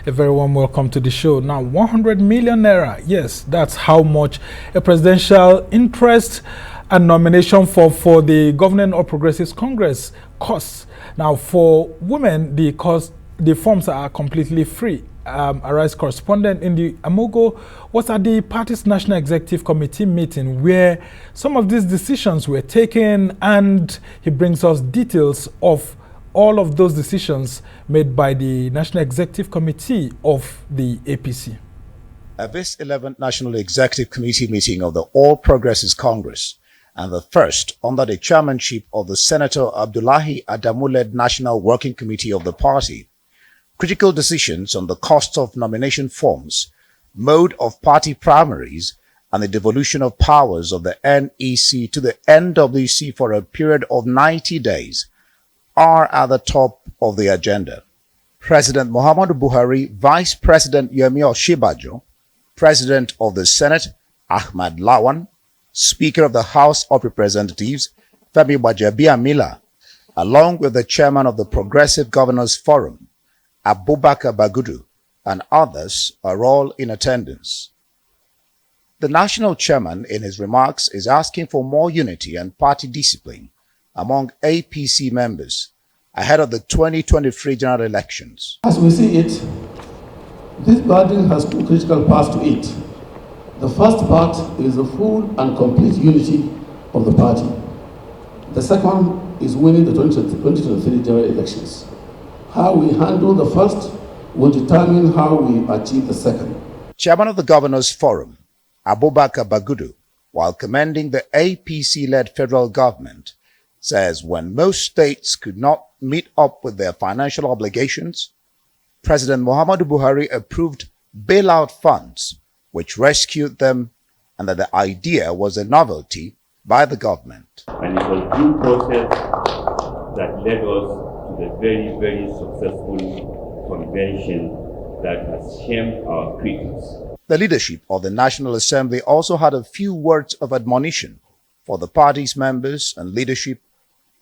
A very warm welcome to the show. Now, 100 million naira. Yes, that's how much a presidential interest and nomination for the Governing All Progressives Congress costs. Now, for women, the forms are completely free. Arise correspondent in the Amogo was at the party's National Executive Committee meeting where some of these decisions were taken, and he brings us details of all of those decisions made by the National Executive Committee of the APC. At this 11th National Executive Committee meeting of the All Progressives Congress, and the first under the chairmanship of the Senator Abdullahi Adamu-led National Working Committee of the party, critical decisions on the cost of nomination forms, mode of party primaries, and the devolution of powers of the NEC to the NWC for a period of 90 days are at the top of the agenda. President Muhammadu Buhari, Vice President Yemi Osinbajo, President of the Senate Ahmad Lawan, Speaker of the House of Representatives Femi Gbajabiamila, along with the Chairman of the Progressive Governors Forum Abubakar Bagudu, and others are all in attendance. The national chairman in his remarks is asking for more unity and party discipline among APC members ahead of the 2023 general elections. As we see it, this burden has two critical parts to it. The first part is the full and complete unity of the party. The second is winning the 2023 general elections. How we handle the first will determine how we achieve the second. Chairman of the Governors Forum, Abubakar Bagudu, while commending the APC-led federal government, says when most states could not meet up with their financial obligations, President Muhammadu Buhari approved bailout funds which rescued them, and that the idea was a novelty by the government. And it was due process that led us to the very, very successful convention that has shamed our critics. The leadership of the National Assembly also had a few words of admonition for the party's members and leadership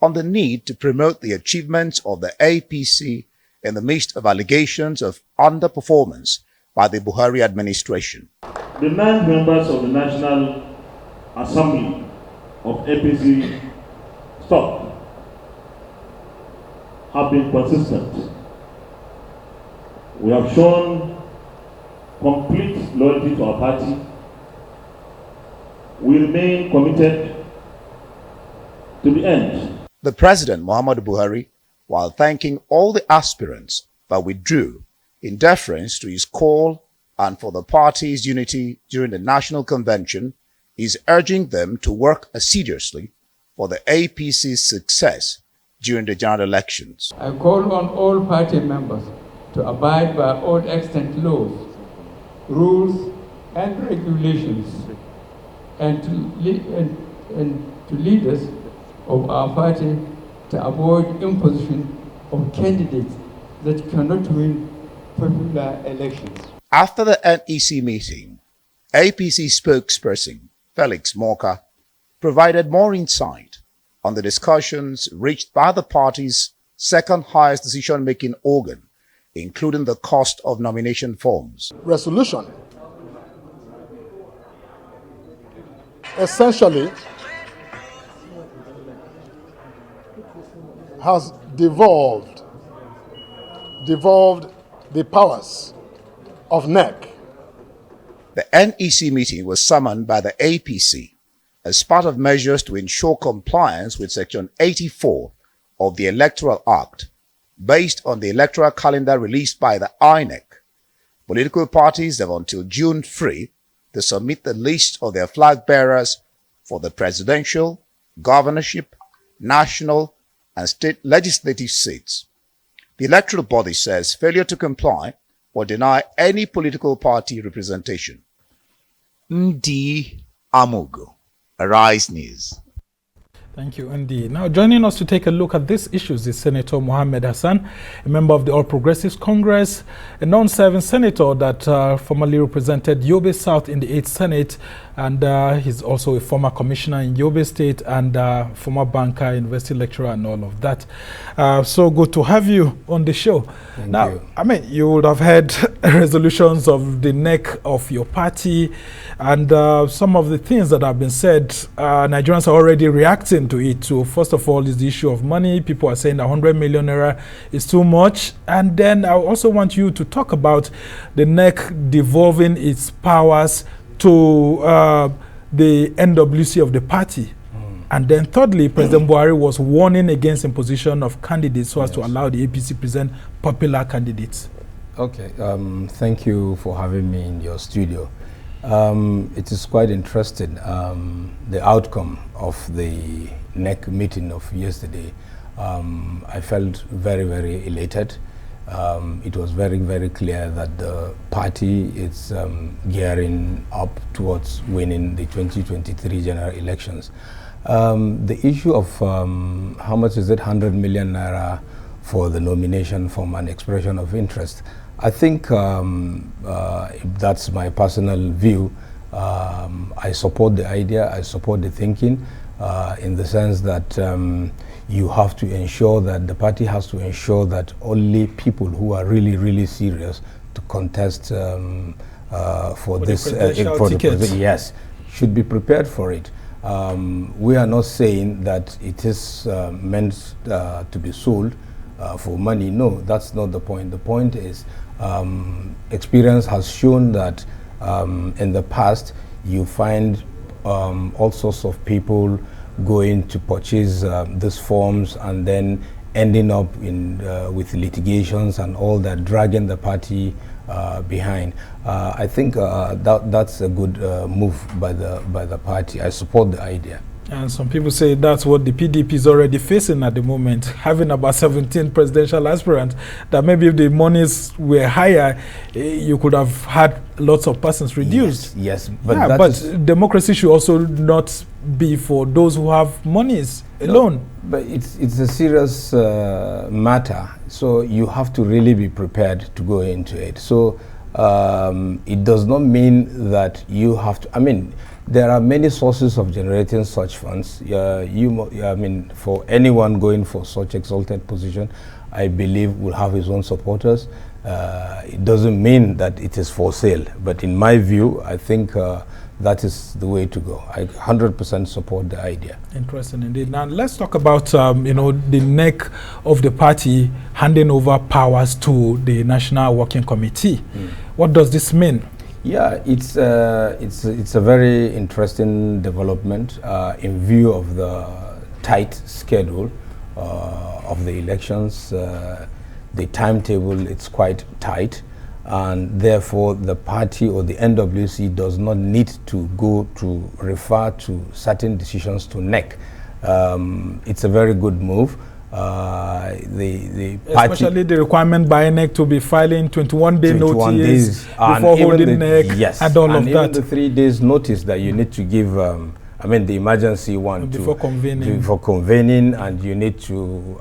on the need to promote the achievements of the APC in the midst of allegations of underperformance by the Buhari administration. The 9 members of the National Assembly of APC stock have been consistent. We have shown complete loyalty to our party. We remain committed to the end. The President, Muhammadu Buhari, while thanking all the aspirants that withdrew in deference to his call and for the party's unity during the National Convention, is urging them to work assiduously for the APC's success during the general elections. I call on all party members to abide by all extant laws, rules, and regulations, and to leaders of our party to avoid imposition of candidates that cannot win popular elections. After the NEC meeting, APC spokesperson Felix Morka provided more insight on the discussions reached by the party's second highest decision-making organ, including the cost of nomination forms. Resolution essentially has devolved the powers of NEC. The NEC meeting was summoned by the APC as part of measures to ensure compliance with Section 84 of the Electoral Act, based on the electoral calendar released by the INEC. Political parties have until June 3 to submit the list of their flag bearers for the presidential, governorship, national, and state legislative seats. The electoral body says failure to comply will deny any political party representation. Ndi Amogo, Arise News. Thank you, indeed. Now, joining us to take a look at these issues is Senator Mohammed Hassan, a member of the All Progressives Congress, a non-serving senator that formerly represented Yobe South in the 8th Senate, and he's also a former commissioner in Yobe State and former banker, university lecturer, and all of that. So good to have you on the show. Thank you. I mean, you would have heard resolutions of the neck of your party, and some of the things that have been said, Nigerians are already reacting to it. So first of all is the issue of money. People are saying 100 million naira is too much. And then I also want you to talk about the NEC devolving its powers to the NWC of the party. And then thirdly, President Buhari was warning against imposition of candidates so as to allow the APC present popular candidates. Okay, thank you for having me in your studio. It is quite interesting, the outcome of the NEC meeting of yesterday. I felt very, very elated. It was very, very clear that the party is gearing up towards winning the 2023 general elections. The issue of how much is it, 100 million naira for the nomination from an expression of interest, I think that's my personal view. I support the idea, I support the thinking, in the sense that you have to ensure that the party has to ensure that only people who are really, really serious to contest for this yes, should be prepared for it. We are not saying that it is meant to be sold for money. No, that's not the point. The point is experience has shown that in the past you find all sorts of people going to purchase these forms and then ending up in with litigations and all that, dragging the party behind. I think that's a good move by the party. I support the idea. And some people say that's what the PDP is already facing at the moment, having about 17 presidential aspirants, that maybe if the monies were higher, you could have had lots of persons reduced. Yes, but democracy should also not be for those who have monies alone. No, but it's a serious matter, so you have to really be prepared to go into it. So it does not mean that you have to, I mean, there are many sources of generating such funds. I mean, for anyone going for such exalted position, I believe will have his own supporters. It doesn't mean that it is for sale, but in my view, I think that is the way to go. I 100% support the idea. Interesting indeed. Now let's talk about you know, the neck of the party handing over powers to the National Working Committee. What does this mean? Yeah, it's a very interesting development in view of the tight schedule of the elections. The timetable, it's quite tight, and therefore the party or the NWC does not need to go to refer to certain decisions to NEC. It's a very good move. The party, especially the requirement by NEC to be filing 21-day notice before holding NEC, yes, and all of even that. The 3 days notice that you need to give, I mean the emergency one before convening, and you need to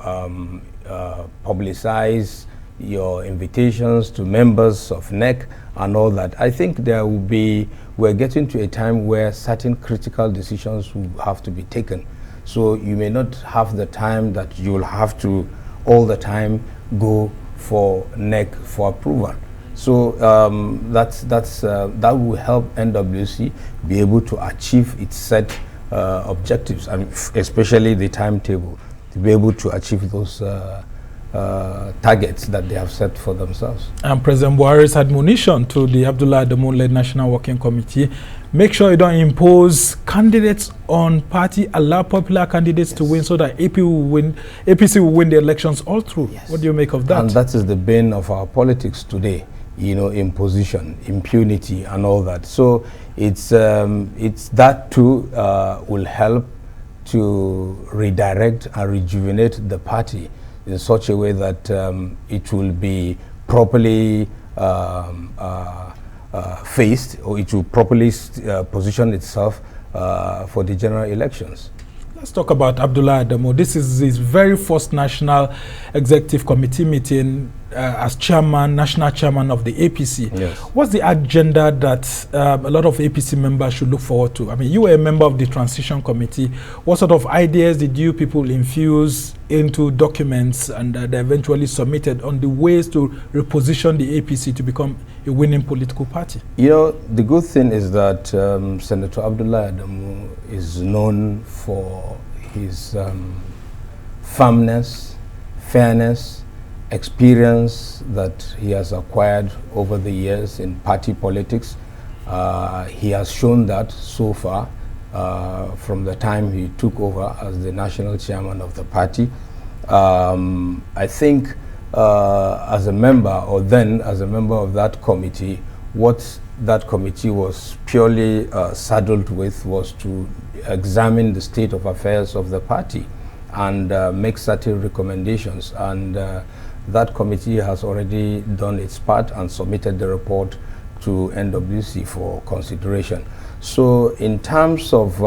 publicize your invitations to members of NEC and all that. I think there will be, we're getting to a time where certain critical decisions will have to be taken. So you may not have the time that you will have to all the time go for NEC for approval. So that will help NWC be able to achieve its set objectives, and especially the timetable, to be able to achieve those targets that they have set for themselves. And President Buhari's admonition to the Abdullahi Adamu-led National Working Committee: make sure you don't impose candidates on party, allow popular candidates to win so that APC will win the elections all through. Yes. What do you make of that? And that is the bane of our politics today, you know, imposition, impunity and all that. So it's that too will help to redirect and rejuvenate the party in such a way that it will be properly faced, or it will properly position itself for the general elections. Let's talk about Abdullahi Adamu. This is his very first National Executive Committee meeting as chairman, national chairman of the APC. Yes. What's the agenda that a lot of APC members should look forward to? I mean, you were a member of the transition committee. What sort of ideas did you people infuse into documents and they eventually submitted on the ways to reposition the APC to become a winning political party? You know, the good thing is that Senator Abdullahi Adamu is known for his firmness, fairness, experience that he has acquired over the years in party politics. He has shown that so far from the time he took over as the national chairman of the party. I think as a member, or then as a member of that committee, what that committee was purely saddled with was to examine the state of affairs of the party and make certain recommendations. And that committee has already done its part and submitted the report to NWC for consideration. So in terms of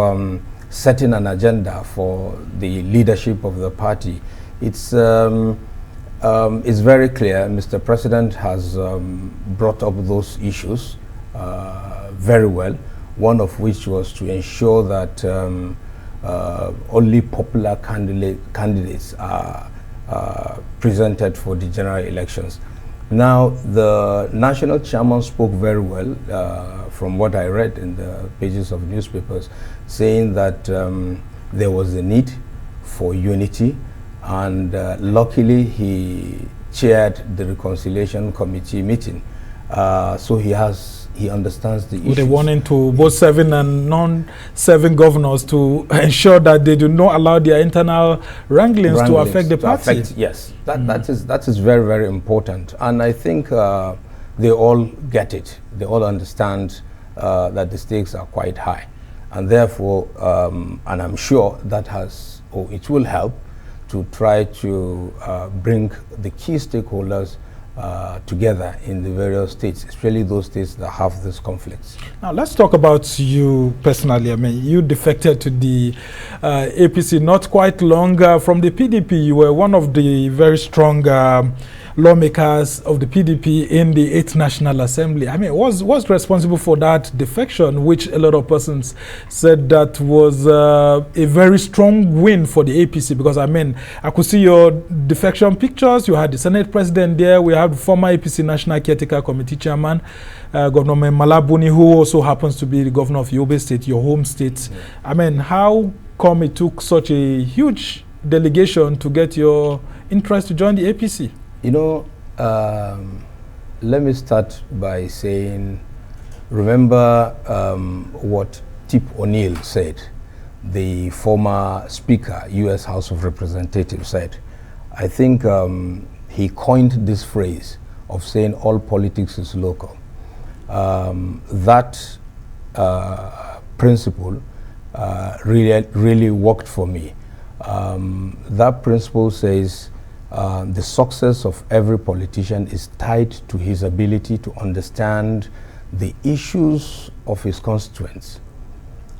setting an agenda for the leadership of the party, it's very clear. Mr. President has brought up those issues very well, one of which was to ensure that only popular candidates are presented for the general elections. Now, the national chairman spoke very well, from what I read in the pages of newspapers, saying that there was a need for unity, and luckily he chaired the reconciliation committee meeting. So he understands the issues. They wanted to both serving and non-serving governors to ensure that they do not allow their internal wranglings to affect the party. Yes, that is very, very important. And I think they all get it. They all understand that the stakes are quite high. And therefore, and I'm sure that it will help to try to bring the key stakeholders together in the various states, especially those states that have these conflicts. Now let's talk about you personally. I mean, you defected to the APC not quite long from the PDP. You were one of the very strong lawmakers of the PDP in the 8th National Assembly. I mean, what's responsible for that defection, which a lot of persons said that was a very strong win for the APC? Because, I mean, I could see your defection pictures. You had the Senate president there. We had former APC National Caretaker Committee Chairman, Governor Malabuni, who also happens to be the governor of Yobe State, your home state. Yeah. I mean, how come it took such a huge delegation to get your interest to join the APC? You know, let me start by saying, remember what Tip O'Neill said, the former Speaker, U.S. House of Representatives said. I think he coined this phrase of saying all politics is local. That principle really worked for me. That principle says, the success of every politician is tied to his ability to understand the issues of his constituents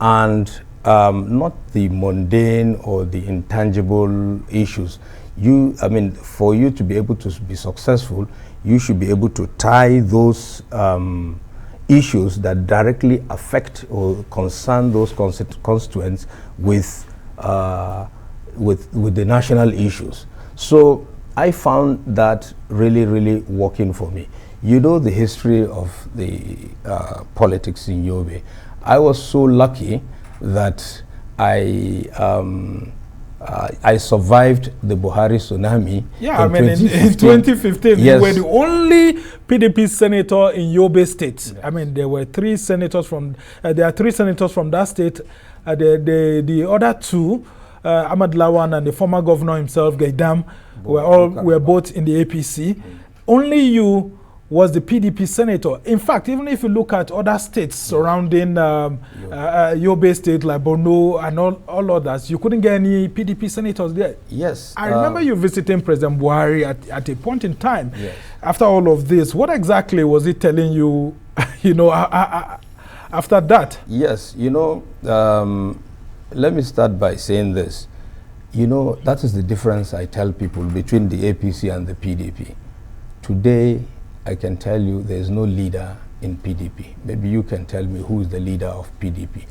and not the mundane or the intangible issues. I mean, for you to be able to be successful, you should be able to tie those issues that directly affect or concern those constituents with the national issues. So I found that really, really working for me. You know the history of the politics in Yobe. I was so lucky that I survived the Buhari tsunami. Yeah, I mean, in 2015, yes. You were the only PDP senator in Yobe State. Yes. I mean, there were three senators from, there are three senators from that state. The other two, Ahmad Lawan and the former governor himself, Gaidam, were both in the APC. Only you was the PDP senator. In fact, even if you look at other states surrounding Yobe State, like Borno and all others, you couldn't get any PDP senators there. Yes. I remember you visiting President Buhari at a point in time. Yes. After all of this, what exactly was he telling you, you know, after that? Yes, you know, let me start by saying this. You know, that is the difference I tell people between the APC and the PDP. Today, I can tell you there is no leader in PDP. Maybe you can tell me who is the leader of PDP.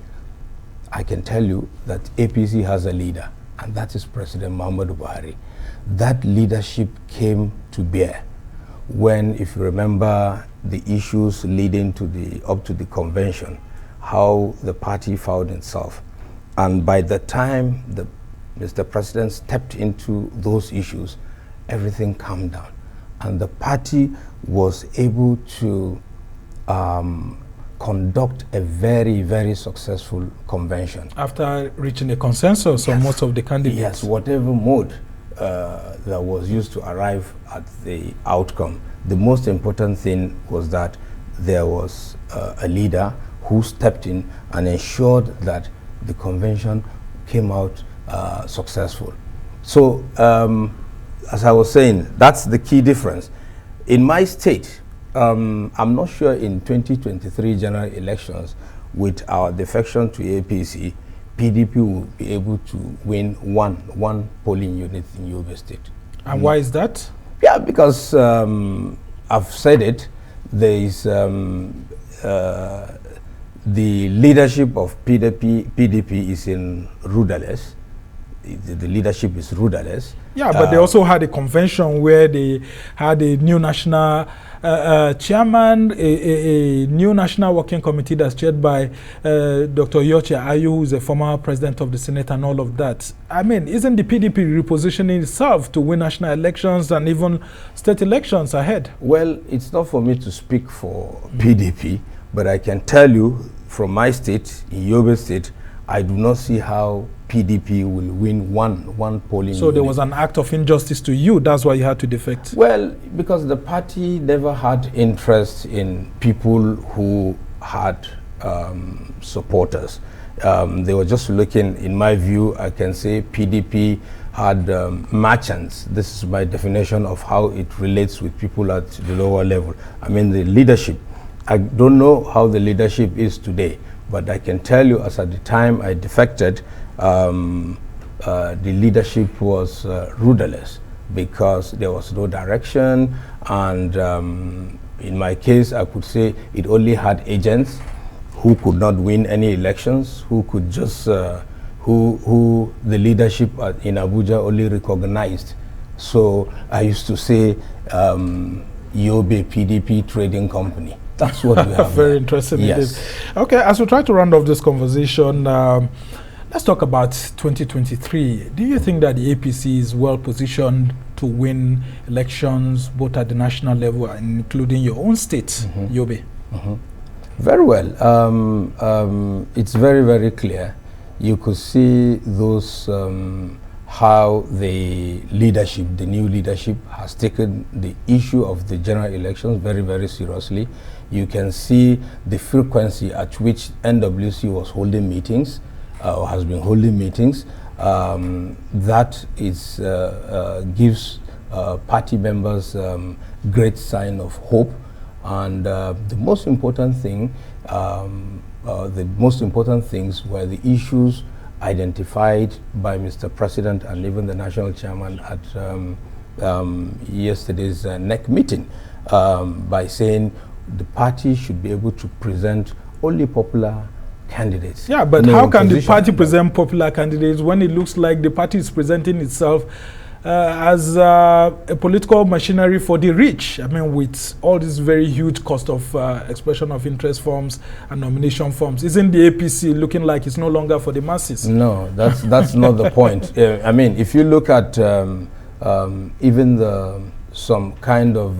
I can tell you that APC has a leader, and that is President Muhammad Buhari. That leadership came to bear when, if you remember, the issues leading to up to the convention, how the party found itself. And by the time Mr. President stepped into those issues, everything calmed down. And the party was able to conduct a very, very successful convention. After reaching a consensus on most of the candidates. Yes, whatever mode that was used to arrive at the outcome. The most important thing was that there was a leader who stepped in and ensured that the convention came out successful. So, as I was saying, that's the key difference. In my state, I'm not sure in 2023 general elections, with our defection to APC, PDP will be able to win one polling unit in Yobe State. And why is that? Yeah, because I've said it, there is the leadership of PDP is in rudderless. The leadership is rudderless. Yeah, but they also had a convention where they had a new national chairman, a new national working committee that's chaired by Dr. Yoche Ayu, who is a former president of the Senate, and all of that. I mean, isn't the PDP repositioning itself to win national elections and even state elections ahead? Well, it's not for me to speak for PDP, but I can tell you from my state, in Yobe State, I do not see how PDP will win one polling So unit. there was an act of injustice to you, that's why you had to defect? Well, because the party never had interest in people who had supporters. They were just looking, in my view, I can say PDP had merchants. This is my definition of how it relates with people at the lower level. I mean, the leadership. I don't know how the leadership is today, but I can tell you, as at the time I defected, the leadership was rudderless because there was no direction, and in my case I could say it only had agents who could not win any elections, who could just who the leadership in Abuja only recognized. So I used to say Yobe PDP Trading Company. That's what we have. Very interesting. Yes. Indeed. Okay, as we try to round off this conversation, let's talk about 2023. Do you think that the APC is well positioned to win elections both at the national level and including your own state, Yobe? Very well. It's very, very clear. You could see those how the leadership, the new leadership, has taken the issue of the general elections very, very seriously. You can see the frequency at which NWC was holding meetings, or has been holding meetings. That is gives party members great sign of hope. And the most important thing, the most important things were the issues identified by Mr. President and even the national chairman at yesterday's NEC meeting, by saying the party should be able to present only popular candidates. Yeah, but how can the party present popular candidates when it looks like the party is presenting itself as a political machinery for the rich? I mean, with all this very huge cost of expression of interest forms and nomination forms, isn't the APC looking like it's no longer for the masses? No, that's not the point. I mean, if you look at even some kind of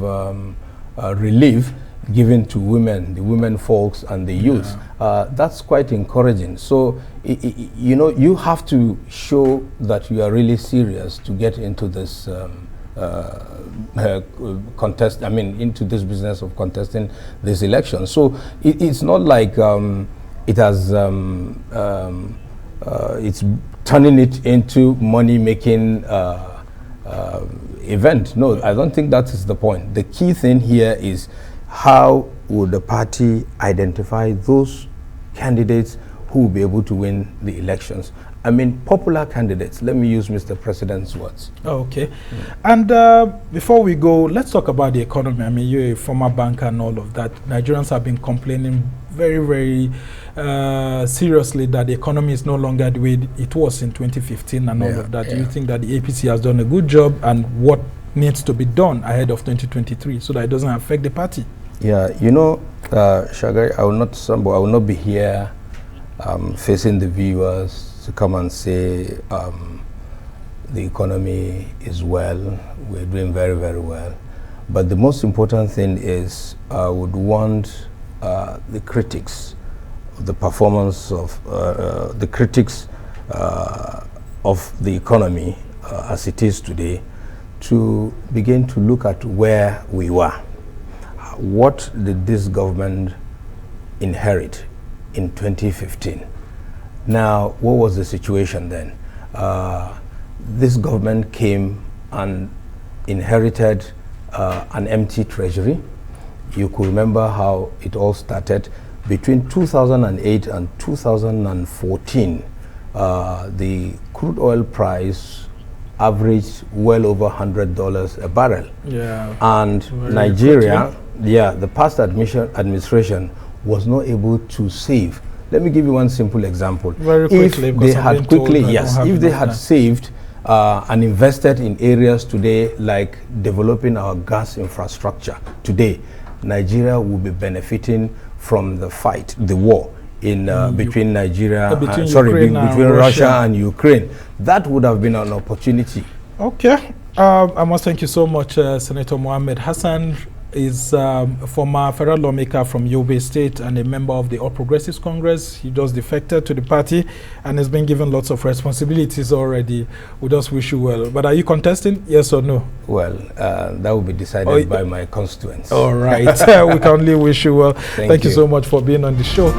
relief given to women, the women folks and the youth, that's quite encouraging. So, you know, you have to show that you are really serious to get into this contest, I mean, into this business of contesting this election. So it's not like it has, it's turning it into money-making event. No, I don't think that is the point. The key thing here is how would the party identify those candidates who will be able to win the elections? I mean, popular candidates. Let me use Mr. President's words. Okay. And before we go, let's talk about the economy. I mean, you're a former banker and all of that. Nigerians have been complaining very, very seriously that the economy is no longer the way it was in 2015 and all of that. Do you think that the APC has done a good job, and what needs to be done ahead of 2023 so that it doesn't affect the party? Yeah, you know, Shagai, I will not be here facing the viewers to come and say the economy is well, we're doing very, very well. But the most important thing is I would want the critics, the performance of the critics of the economy as it is today, to begin to look at where we were. What did this government inherit in 2015? Now, what was the situation then? This government came and inherited an empty treasury. You could remember how it all started. Between 2008 and 2014, the crude oil price averaged well over $100 a barrel. Yeah. And Nigeria, the past administration was not able to save. Let me give you one simple example. Very quickly, if they had if they had saved and invested in areas today like developing our gas infrastructure today, Nigeria would be benefiting from the fight, the war in between Nigeria, between Russia and Ukraine. That would have been an opportunity. Okay. I must thank you so much, Senator Mohammed Hassan is a former federal lawmaker from Yobe State and a member of the All Progressives Congress. He just defected to the party and has been given lots of responsibilities already. We just wish you well. But are you contesting, yes or no? Well, that will be decided by my constituents. All right. We can only wish you well. Thank you so much for being on the show.